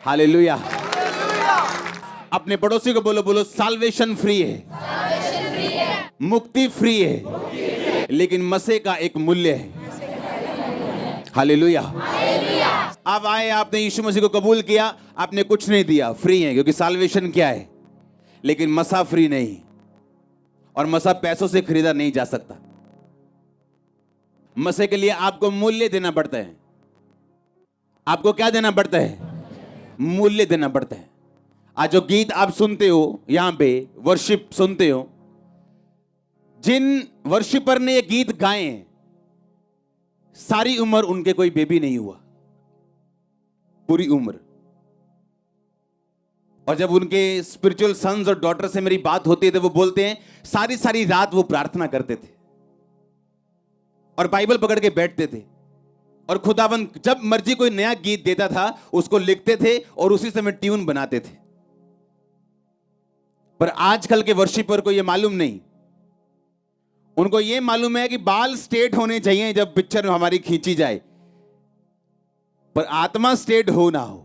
Hallelujah. अपने पड़ोसी को बोलो, बोलो साल्वेशन फ्री है, मुक्ति फ्री है, लेकिन मसीह का एक मूल्य है। हालेलुया। अब आए, आपने यीशु मसीह को कबूल किया, आपने कुछ नहीं दिया, फ्री है, क्योंकि साल्वेशन क्या है, लेकिन मसा फ्री नहीं, और मसा पैसों से खरीदा नहीं जा सकता। मसीह के लिए आपको मूल्य देना पड़ता है। आपको क्या देना पड़ता है? मूल्य देना पड़ता है। आज जो गीत आप सुनते हो, यहां पे वर्शिप सुनते हो, जिन वर्शिपर ने ये गीत गाए हैं, सारी उम्र उनके कोई बेबी नहीं हुआ, पूरी उम्र। और जब उनके स्पिरिचुअल सन्स और डॉटर से मेरी बात होती है तो वो बोलते हैं सारी सारी रात वो प्रार्थना करते थे और बाइबल पकड़ के बैठते थे, और खुदावंद जब मर्जी कोई नया गीत देता था उसको लिखते थे और उसी समय ट्यून बनाते थे। पर आजकल के वर्शिपर को यह मालूम नहीं, उनको यह मालूम है कि बाल स्ट्रेट होने चाहिए जब पिक्चर हमारी खींची जाए, पर आत्मा स्ट्रेट हो ना हो।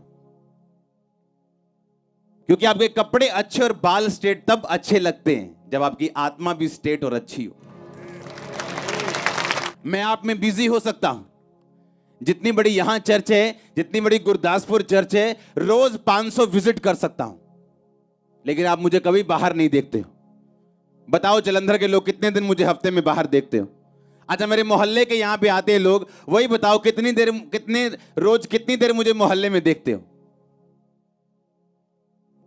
क्योंकि आपके कपड़े अच्छे और बाल स्ट्रेट तब अच्छे लगते हैं जब आपकी आत्मा भी स्ट्रेट और अच्छी हो। मैं आप में बिजी हो सकता हूं, जितनी बड़ी यहां चर्च है, जितनी बड़ी गुरदासपुर चर्च है, रोज 500 विजिट कर सकता हूं, लेकिन आप मुझे कभी बाहर नहीं देखते हो। बताओ जलंधर के लोग कितने दिन मुझे हफ्ते में बाहर देखते हो? अच्छा, मेरे मोहल्ले के यहां पे आते हैं लोग, वही बताओ कितनी देर मुझे मोहल्ले में देखते हो?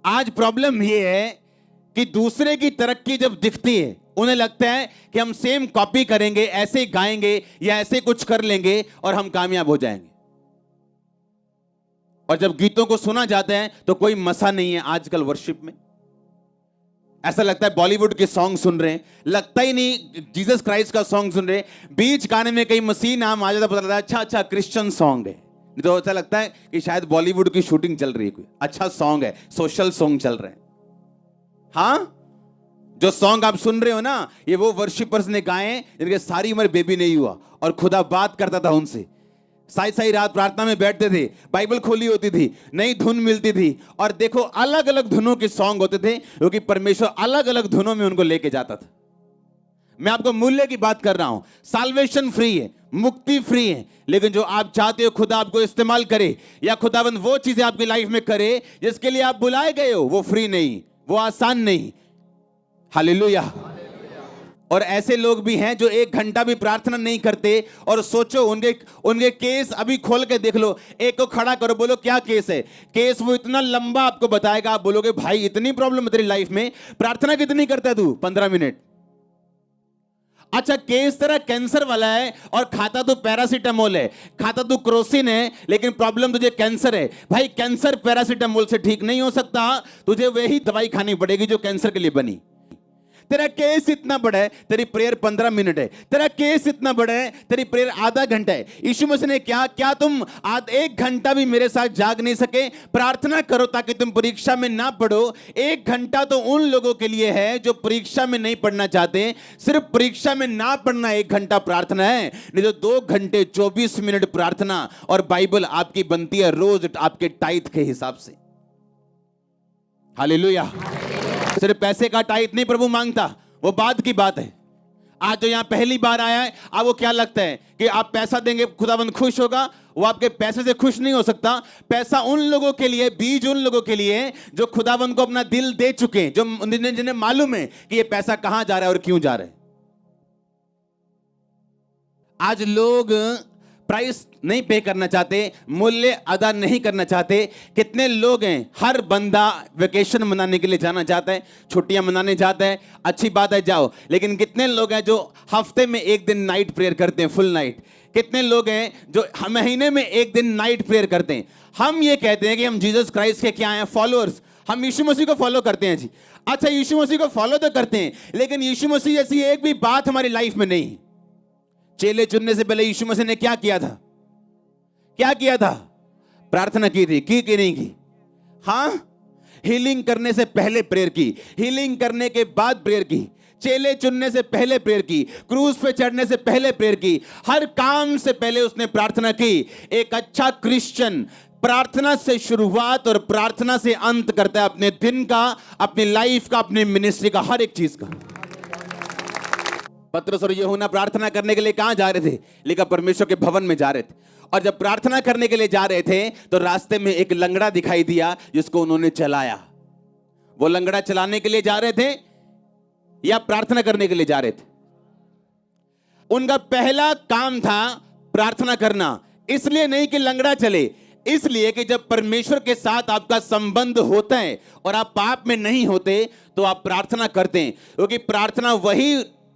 आज प्रॉब्लम यह है कि दूसरे की तरक्की जब दिखती है, उन्हें लगता है कि हम सेम कॉपी करेंगे, ऐसे गाएंगे या ऐसे कुछ कर लेंगे और हम कामयाब हो जाएंगे। और जब गीतों को सुना जाता है तो कोई मसा नहीं है। आजकल वर्शिप में ऐसा लगता है बॉलीवुड के सॉन्ग सुन रहे हैं, लगता ही नहीं जीसस क्राइस्ट का सॉन्ग सुन रहे हैं। बीच गाने में कहीं मसीह नाम आ जाता, पता लगता है अच्छा अच्छा क्रिश्चियन सॉन्ग है, नहीं तो ऐसा लगता है कि शायद बॉलीवुड की शूटिंग चल रही है, कोई अच्छा सॉन्ग है, सोशल सॉन्ग चल रहे हैं। हाँ, जो सॉन्ग आप सुन रहे हो ना, ये वो वर्शिपर्स ने गाए जिनके सारी उम्र बेबी नहीं हुआ, और खुदा बात करता था उनसे। सारी सारी रात प्रार्थना में बैठते थे, बाइबल खोली होती थी, नई धुन मिलती थी, और देखो अलग अलग धुनों के सॉन्ग होते थे, क्योंकि परमेश्वर अलग अलग धुनों में उनको लेके जाता था। मैं आपको मूल्य की बात कर रहा हूं। साल्वेशन फ्री है, मुक्ति फ्री है, लेकिन जो आप चाहते हो खुदा आपको इस्तेमाल करे, या खुदाबंद वो चीजें आपकी लाइफ में करे जिसके लिए आप बुलाए गए हो, वो फ्री नहीं, वो आसान नहीं। हालेलुया। और ऐसे लोग भी हैं जो 1 घंटा भी प्रार्थना नहीं करते, और सोचो उनके केस अभी खोल के देख लो, एक को खड़ा करो, बोलो क्या केस है। केस वो इतना लंबा आपको बताएगा, आप बोलोगे भाई इतनी प्रॉब्लम है तेरी लाइफ में, प्रार्थना कितनी करता है तू? 15 मिनट। अच्छा, केस तेरा कैंसर वाला है और खाता तो पैरासीटामोल है, खाता तो क्रोसिन है, लेकिन प्रॉब्लम तुझे कैंसर है। भाई कैंसर पैरासीटामोल से ठीक नहीं हो सकता, तुझे वही दवाई खानी पड़ेगी जो कैंसर के लिए बनी। तेरा केस इतना बड़ा है, तेरी प्रेयर 15 मिनट है। तेरा केस इतना बड़ा है, तेरी प्रेयर आधा घंटा है। यीशु मसीह ने क्या तुम 1 घंटा भी मेरे साथ जाग नहीं सके? प्रार्थना करो ताकि तुम परीक्षा में ना पढ़ो। 1 घंटा तो उन लोगों के लिए है जो परीक्षा में नहीं पढ़ना चाहते। सिर्फ परीक्षा में ना पढ़ना 1 घंटा प्रार्थना है, नहीं तो 2 घंटे 24 मिनट प्रार्थना और बाइबल आपकी बनती है रोज आपके टाइथ के हिसाब से। हालेलुया। सिर्फ पैसे का टाइट नहीं प्रभु मांगता, वो बाद की बात है। आज जो यहां पहली बार आया है, आपको क्या लगता है कि आप पैसा देंगे खुदाबंद खुश होगा? वो आपके पैसे से खुश नहीं हो सकता। पैसा उन लोगों के लिए, बीज उन लोगों के लिए जो खुदाबंद को अपना दिल दे चुके हैं, जो जिन्हें मालूम है कि ये पैसा कहां जा रहा है और क्यों जा रहा है। आज लोग प्राइस नहीं पे करना चाहते, मूल्य अदा नहीं करना चाहते। कितने लोग हैं, हर बंदा वेकेशन मनाने के लिए जाना चाहता है, छुट्टियां मनाने जाता है, अच्छी बात है जाओ, लेकिन कितने लोग हैं जो हफ्ते में 1 दिन नाइट प्रेयर करते हैं, फुल नाइट? कितने लोग हैं जो महीने में 1 दिन नाइट प्रेयर करते हैं? हम ये कहते हैं कि हम जीसस क्राइस्ट के क्या हैं? फॉलोअर्स। हम यीशु मसीह को फॉलो करते हैं जी। अच्छा, यीशु मसीह को फॉलो तो करते हैं, लेकिन यीशु मसीह जैसी एक भी बात हमारी लाइफ में नहीं। चेले चुनने से पहले यीशु मसीह ने क्या किया था? क्या किया था? प्रार्थना की थी, की कि नहीं की? हां, हीलिंग करने से पहले प्रेयर की, हीलिंग करने के बाद प्रेयर की, चेले चुनने से पहले प्रेयर की, क्रूज पे चढ़ने से पहले प्रेयर की, हर काम से पहले उसने प्रार्थना की। एक अच्छा क्रिश्चियन प्रार्थना से शुरुआत और प्रार्थना से अंत करता है अपने दिन का, अपनी लाइफ का, अपनी मिनिस्ट्री का, हर एक चीज का। पतरस और यूहन्ना प्रार्थना करने के लिए कहां जा रहे थे? लिखा परमेश्वर के भवन में जा रहे थे। और जब प्रार्थना करने के लिए जा रहे थे तो रास्ते में एक लंगड़ा दिखाई दिया जिसको उन्होंने चलाया। वो लंगड़ा चलाने के लिए जा रहे थे या प्रार्थना करने के लिए जा रहे थे? उनका पहला काम था प्रार्थना करना। इसलिए नहीं कि लंगड़ा चले, इसलिए कि जब परमेश्वर के साथ आपका संबंध होता है और आप पाप में नहीं होते तो आप प्रार्थना करते हैं, क्योंकि प्रार्थना वही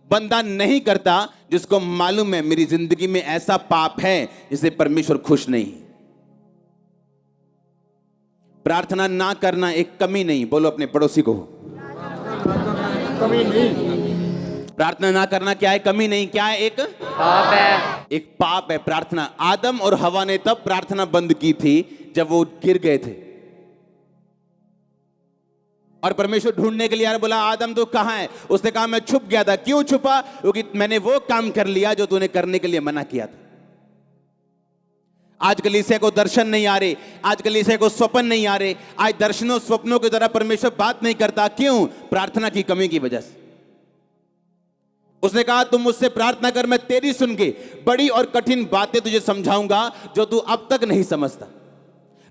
बंदा नहीं करता जिसको मालूम है मेरी जिंदगी में ऐसा पाप है जिससे परमेश्वर खुश नहीं। प्रार्थना ना करना एक कमी नहीं, बोलो अपने पड़ोसी को, कमी नहीं। प्रार्थना ना करना क्या है? कमी नहीं। क्या है? एक पाप है। एक पाप है प्रार्थना। आदम और हवा ने तब प्रार्थना बंद की थी जब वो गिर गए थे और परमेश्वर ढूंढने के लिए यार बोला आदम तू कहां है? उसने कहा मैं छुप गया था। क्यों छुपा? क्योंकि मैंने वो काम कर लिया जो तूने करने के लिए मना किया था। आज कलीसिया को दर्शन नहीं आ रहे, आज कलीसिया को स्वप्न नहीं आ रहे, आज दर्शनों स्वप्नों की तरह परमेश्वर बात नहीं करता। क्यों? प्रार्थना की कमी की वजह से। उसने कहा तुम मुझसे प्रार्थना कर, मैं तेरी सुन के बड़ी और कठिन बातें तुझे समझाऊंगा जो तू अब तक नहीं समझता।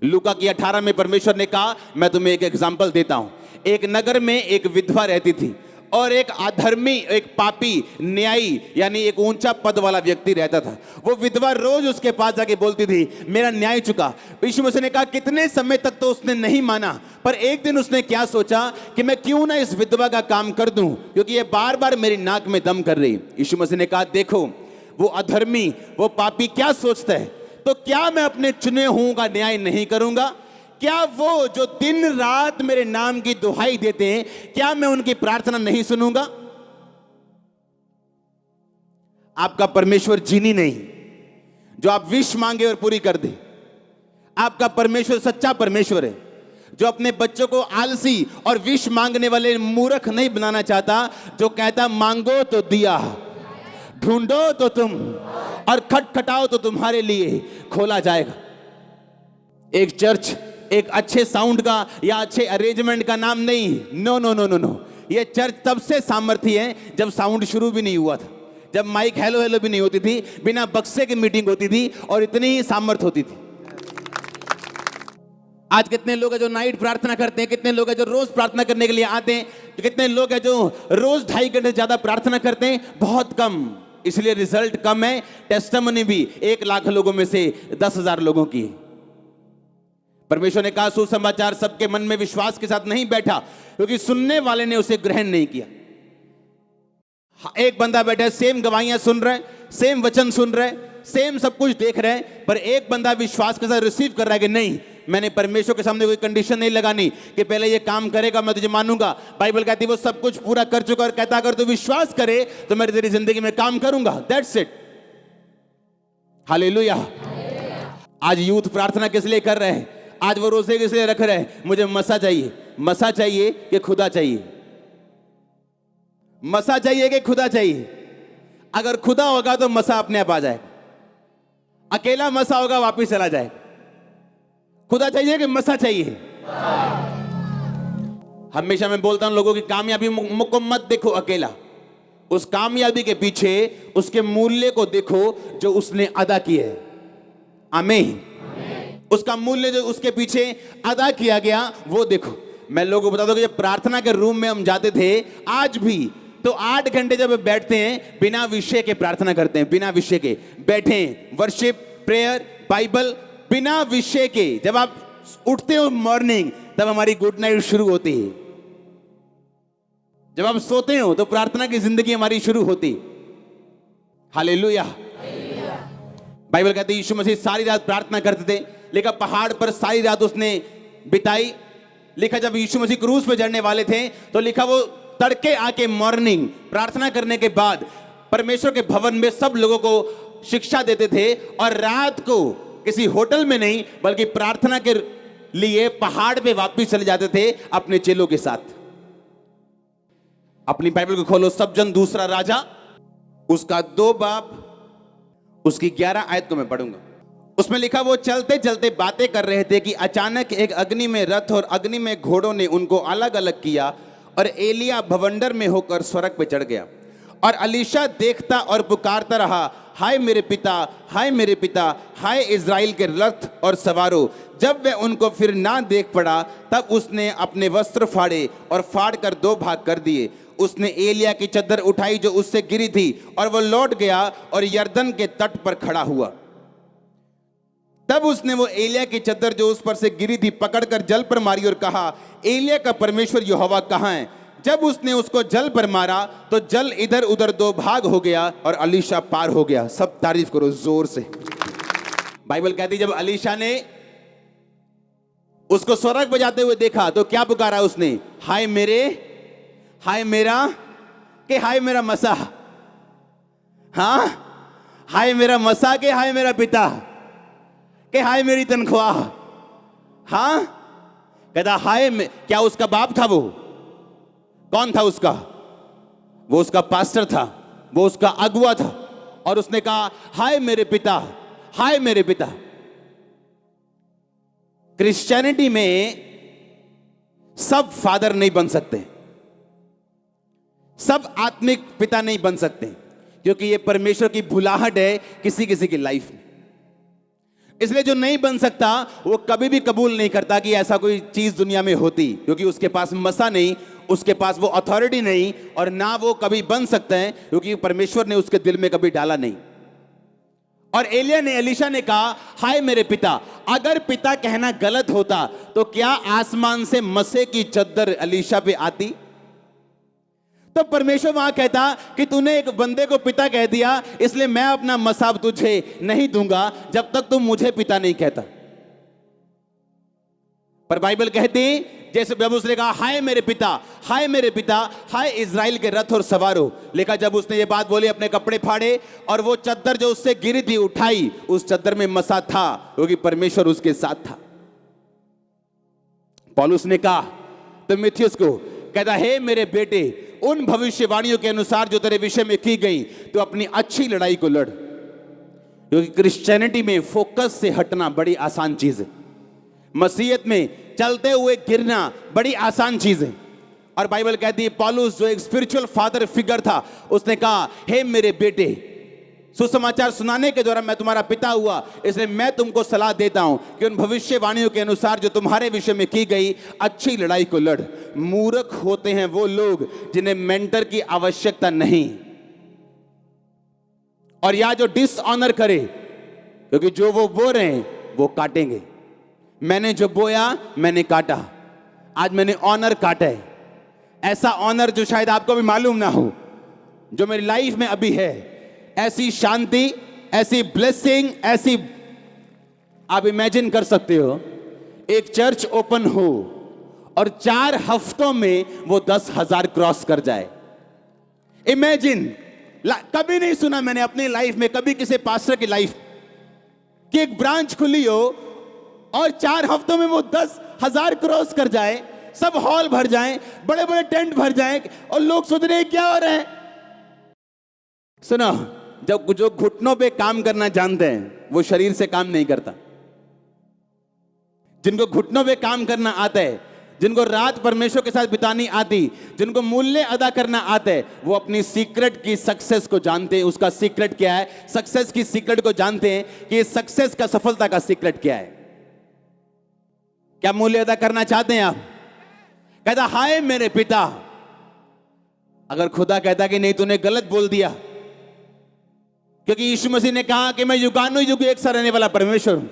लूका की 18 में परमेश्वर ने कहा मैं तुम्हें एक एग्जांपल देता हूं। एक नगर में एक विधवा रहती थी और एक अधर्मी, एक पापी, न्यायी यानी एक ऊंचा पद वाला व्यक्ति रहता था। वो विधवा रोज उसके पास जाके बोलती थी मेरा न्याय चुका। यीशु मसीह ने कहा कितने समय तक तो उसने नहीं माना, पर एक दिन उसने क्या सोचा कि मैं क्यों ना इस विधवा का काम कर दूं, क्योंकि ये बार बार मेरी नाक में दम कर रही। यीशु मसीह ने कहा देखो वो अधर्मी, वो पापी क्या सोचता है, तो क्या मैं अपने चुने हुओं का न्याय नहीं करूंगा? क्या वो जो दिन रात मेरे नाम की दुहाई देते हैं, क्या मैं उनकी प्रार्थना नहीं सुनूंगा? आपका परमेश्वर जीनी नहीं जो आप विश मांगे और पूरी कर दे। आपका परमेश्वर सच्चा परमेश्वर है जो अपने बच्चों को आलसी और विश मांगने वाले मूर्ख नहीं बनाना चाहता, जो कहता मांगो तो दिया, ढूंढो तो तुम, और खटखटाओ तो तुम्हारे लिए खोला जाएगा। एक चर्च एक अच्छे साउंड का या अच्छे अरेंजमेंट का नाम नहीं। No no no no no. ये चर्च तब से सामर्थ्य है जब साउंड शुरू भी नहीं हुआ था, जब माइक हेलो हेलो भी नहीं होती थी, बिना बक्से की मीटिंग होती थी और इतनी ही सामर्थ्य होती थी। आज कितने लोग हैं जो नाइट प्रार्थना करते हैं, कितने लोग हैं जो रोज प्रार्थना करने के लिए आते हैं, कितने लोग हैं जो रोज 2.5 घंटे ज्यादा प्रार्थना करते हैं? बहुत कम, इसलिए रिजल्ट कम है। टेस्टिमनी भी 1 लाख लोगों में से 10,000 लोगों की। परमेश्वर ने कहा सुसमाचार सबके मन में विश्वास के साथ नहीं बैठा, क्योंकि सुनने वाले ने उसे ग्रहण नहीं किया। एक बंदा बैठा है, सेम गवाहियां सुन रहा है, सेम वचन सुन रहा है, सेम सब कुछ देख रहा है, पर एक बंदा विश्वास के साथ रिसीव कर रहा है कि नहीं, मैंने परमेश्वर के सामने कोई कंडीशन नहीं लगानी कि पहले ये काम करेगा मैं तुझे मानूंगा। बाइबल कहती है वो सब कुछ पूरा कर चुका और कहता अगर तू विश्वास करे तो मैं तेरी जिंदगी में काम करूंगा। That's it. हालेलुया। आज यूथ प्रार्थना किस लिए कर रहे हैं? आज वो रोजे किस लिए रख रहे हैं? मुझे मसा चाहिए। मसा चाहिए कि खुदा चाहिए? मसा चाहिए कि खुदा चाहिए? अगर खुदा होगा तो मसा अपने आप आ जाए, अकेला मसा होगा वापिस चला जाए। खुदा चाहिए कि मसा चाहिए? हमेशा मैं बोलता हूं लोगों की कामयाबी को मत देखो अकेला, उस कामयाबी के पीछे उसके मूल्य को देखो जो उसने अदा किए है। आमीन। उसका मूल्य जो उसके पीछे अदा किया गया वो देखो। मैं लोगों को बता दूं कि जब प्रार्थना के रूम में हम जाते थे, आज भी तो 8 घंटे जब बैठते हैं बिना विषय के प्रार्थना करते हैं, बिना विषय के बैठे, वर्शिप, प्रेयर, बाइबल, बिना विषय के। जब आप उठते हो मॉर्निंग तब हमारी गुड नाइट शुरू होती है, जब आप सोते हो तो प्रार्थना की जिंदगी हमारी शुरू होती। हालेलुया। बाइबल कहती है यीशु मसीह सारी रात प्रार्थना करते थे। लिखा पहाड़ पर सारी रात उसने बिताई। लिखा जब यीशु मसीह क्रूस पे चढ़ने वाले थे तो लिखा वो तड़के आके मॉर्निंग प्रार्थना करने के बाद परमेश्वर के भवन में सब लोगों को शिक्षा देते थे, और रात को किसी होटल में नहीं बल्कि प्रार्थना के लिए पहाड़ पे वापस चले जाते थे अपने चेलों के साथ। अपनी बाइबल को खोलो, सब जन दूसरा राजा उसका 2 बाब उसकी 11 आयत को मैं पढ़ूंगा। उसमें लिखा वो चलते चलते बातें कर रहे थे कि अचानक एक अग्नि में रथ और अग्नि में घोड़ों ने उनको अलग अलग किया और एलिया भवंडर में होकर स्वर्ग पे चढ़ गया। और अलीशा देखता और पुकारता रहा, हाय मेरे पिता, हाय मेरे पिता, हाय इज़राइल के रथ और सवारों। जब वह उनको फिर ना देख पड़ा तब उसने अपने वस्त्र फाड़े और फाड़ कर दो भाग कर दिए। उसने एलिया की चद्दर उठाई जो उससे गिरी थी और वह लौट गया और यरदन के तट पर खड़ा हुआ। तब उसने वो एलिया की चद्दर जो उस पर से गिरी थी पकड़कर जल पर मारी और कहा, एलिया का परमेश्वर यहोवा कहाँ है? जब उसने उसको जल पर मारा तो जल इधर उधर दो भाग हो गया और अलीशा पार हो गया। सब तारीफ करो जोर से। बाइबल कहती जब अलीशा ने उसको स्वर्ग बजाते हुए देखा तो क्या पुकारा उसने? हाय मेरे, हाय मेरा, के हाय मेरा मसाह, हाँ हाय मेरा मसाह, के हाय मेरा पिता, के हाय मेरी तनख्वाह। हाँ कहता हाय क्या उसका बाप था? वो कौन था उसका? वो उसका पास्टर था, वो उसका अगुआ था। और उसने कहा हाय मेरे पिता, हाय मेरे पिता। क्रिश्चियनिटी में सब फादर नहीं बन सकते, सब आत्मिक पिता नहीं बन सकते, क्योंकि ये परमेश्वर की बुलाहट है किसी किसी की लाइफ में। इसलिए जो नहीं बन सकता वो कभी भी कबूल नहीं करता कि ऐसा कोई चीज दुनिया में होती, क्योंकि उसके पास मसा नहीं, उसके पास वो अथॉरिटी नहीं, और ना वो कभी बन सकते हैं क्योंकि परमेश्वर ने उसके दिल में कभी डाला नहीं। और एलिया ने, एलीशा ने कहा हाय मेरे पिता। अगर पिता कहना गलत होता तो क्या आसमान से मसे की चद्दर एलीशा पे आती? तो परमेश्वर वहां कहता कि तूने एक बंदे को पिता कह दिया, इसलिए मैं अपना मसाब तुझे नहीं दूंगा जब तक तुम मुझे पिता नहीं कहता। पर बाइबल कहती जैसे जब उसने कहा हाय मेरे पिता, हाय मेरे पिता, हाय इज़राइल के रथ और सवारों, लेखा जब उसने ये बात बोली अपने कपड़े फाड़े और वो चद्दर जो उससे गिरी थी उठाई, उस चद्दर में मसा था क्योंकि परमेश्वर उसके साथ था। पौलुस ने कहा तीमुथियुस को, कहता हे मेरे बेटे, उन भविष्यवाणियों के अनुसार जो तेरे विषय में की गई तो अपनी अच्छी लड़ाई को लड़। क्योंकि क्रिश्चियनिटी में फोकस से हटना बड़ी आसान चीज है, मसीहत में चलते हुए गिरना बड़ी आसान चीज है। और बाइबल कहती है पौलुस जो एक स्पिरिचुअल फादर फिगर था, उसने कहा हे मेरे बेटे, सुसमाचार सुनाने के द्वारा मैं तुम्हारा पिता हुआ, इसलिए मैं तुमको सलाह देता हूं कि उन भविष्यवाणियों के अनुसार जो तुम्हारे विषय में की गई अच्छी लड़ाई को लड़। मूर्ख होते हैं वो लोग जिन्हें मेंटर की आवश्यकता नहीं, और या जो डिसऑनर करे, क्योंकि जो वो बो रहे हैं वो काटेंगे। मैंने जो बोया मैंने काटा, आज मैंने ऑनर काटा है। ऐसा ऑनर जो शायद आपको भी मालूम ना हो, जो मेरी लाइफ में अभी है, ऐसी शांति, ऐसी ब्लेसिंग, ऐसी आप इमेजिन कर सकते हो एक चर्च ओपन हो और 4 हफ्तों में वो 10,000 क्रॉस कर जाए। इमेजिन, कभी नहीं सुना मैंने अपनी लाइफ में, कभी किसी पास्टर की लाइफ कि एक ब्रांच खुली हो और 4 हफ्तों में वो 10,000 क्रॉस कर जाए, सब हॉल भर जाए, बड़े बड़े टेंट भर जाए और लोग सोच रहे हैं क्या हो रहा है। सुनो, जब जो घुटनों पे काम करना जानते हैं वो शरीर से काम नहीं करता। जिनको घुटनों पे काम करना आता है, जिनको रात परमेश्वर के साथ बितानी आती, जिनको मूल्य अदा करना आता है, वो अपनी सीक्रेट की सक्सेस को जानते हैं। उसका सीक्रेट क्या है? सक्सेस की सीक्रेट को जानते हैं कि सक्सेस का, सफलता का सीक्रेट क्या है। क्या मूल्य अदा करना चाहते हैं आप? कहता हाय मेरे पिता। अगर खुदा कहता कि नहीं तूने गलत बोल दिया, क्योंकि यीशु मसीह ने कहा कि मैं युगानुयुग एक सा रहने वाला परमेश्वर हूं।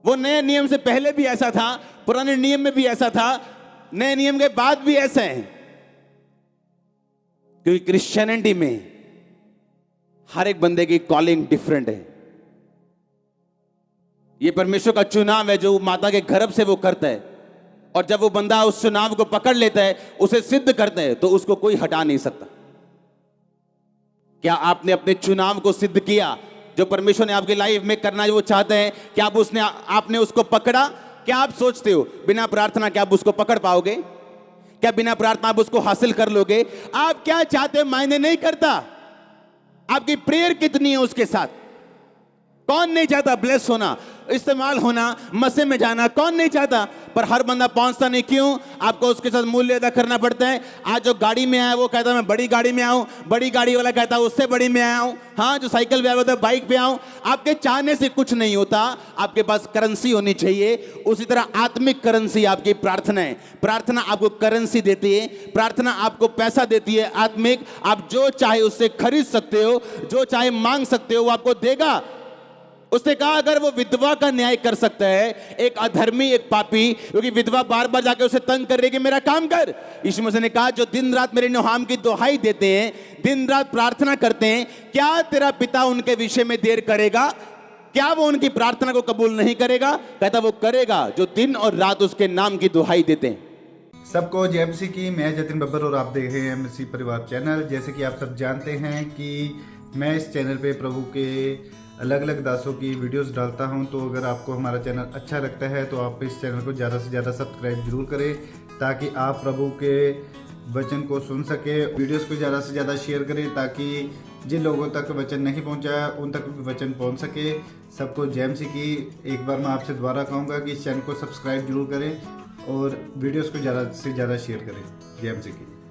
वो नए नियम से पहले भी ऐसा था, पुराने नियम में भी ऐसा था, नए नियम के बाद भी ऐसा है। क्योंकि क्रिश्चियनिटी में हर एक बंदे की कॉलिंग डिफरेंट है। ये परमेश्वर का चुनाव है जो माता के गर्भ से वो करता है, और जब वो बंदा उस चुनाव को पकड़ लेता है, उसे सिद्ध करता है, तो उसको कोई हटा नहीं सकता। क्या आपने अपने चुनाव को सिद्ध किया जो परमेश्वर ने आपकी लाइफ में करना जो वो चाहते हैं? क्या आपने उसको पकड़ा? क्या आप सोचते हो बिना प्रार्थना क्या आप उसको पकड़ पाओगे? क्या बिना प्रार्थना आप उसको हासिल कर लोगे? आप क्या चाहते हो मायने नहीं करता, आपकी प्रेयर कितनी है उसके साथ। कौन नहीं चाहता ब्लेस होना, इस्तेमाल होना, मसे में जाना, कौन नहीं चाहता? पर हर बंदा पहुंचता नहीं। क्यों? आपको उसके साथ मूल्य अदा करना पड़ता है। आज जो गाड़ी में आया वो कहता है मैं बड़ी गाड़ी में आऊं, बड़ी गाड़ी वाला कहता है उससे बड़ी में आया हूं। हाँ, जो साइकिल पे आया होता है बाइक पे आऊं। आपके चाहने से कुछ नहीं होता, आपके पास करेंसी होनी चाहिए। उसी तरह आत्मिक करेंसी आपकी प्रार्थना है। प्रार्थना आपको करेंसी देती है, प्रार्थना आपको पैसा देती है आत्मिक। आप जो चाहे उससे खरीद सकते हो, जो चाहे मांग सकते हो, वो आपको देगा। उसने कहा अगर वो विधवा का न्याय कर सकता है, एक अधर्मी, एक पापी, क्योंकि विधवा बार बार जाके उसे तंग कर रही कि मेरा काम कर। यीशु मसीह ने कहा जो दिन रात मेरे नाम की दुहाई देते हैं, दिन रात प्रार्थना करते हैं, क्या तेरा पिता उनके विषय में देर करेगा? क्या वो उनकी प्रार्थना को कबूल नहीं करेगा? कहता वो करेगा जो दिन और रात उसके नाम की दुहाई देते हैं। सबको जय मसीह की। मैं जतिन बब्बर और आप देख रहे हैं मसीह परिवार चैनल। जैसे कि आप सब जानते हैं कि मैं इस चैनल पे प्रभु के अलग अलग दासों की वीडियोस डालता हूं, तो अगर आपको हमारा चैनल अच्छा लगता है तो आप इस चैनल को ज़्यादा से ज़्यादा सब्सक्राइब जरूर करें, ताकि आप प्रभु के वचन को सुन सके। वीडियोस को ज़्यादा से ज़्यादा शेयर करें, ताकि जिन लोगों तक वचन नहीं पहुंचा उन तक भी वचन पहुंच सके। सबको जय मसीह की। एक बार मैं आपसे दोबारा कहूँगा कि इस चैनल को सब्सक्राइब जरूर करें और वीडियोस को ज़्यादा से ज़्यादा शेयर करें। जय मसीह की।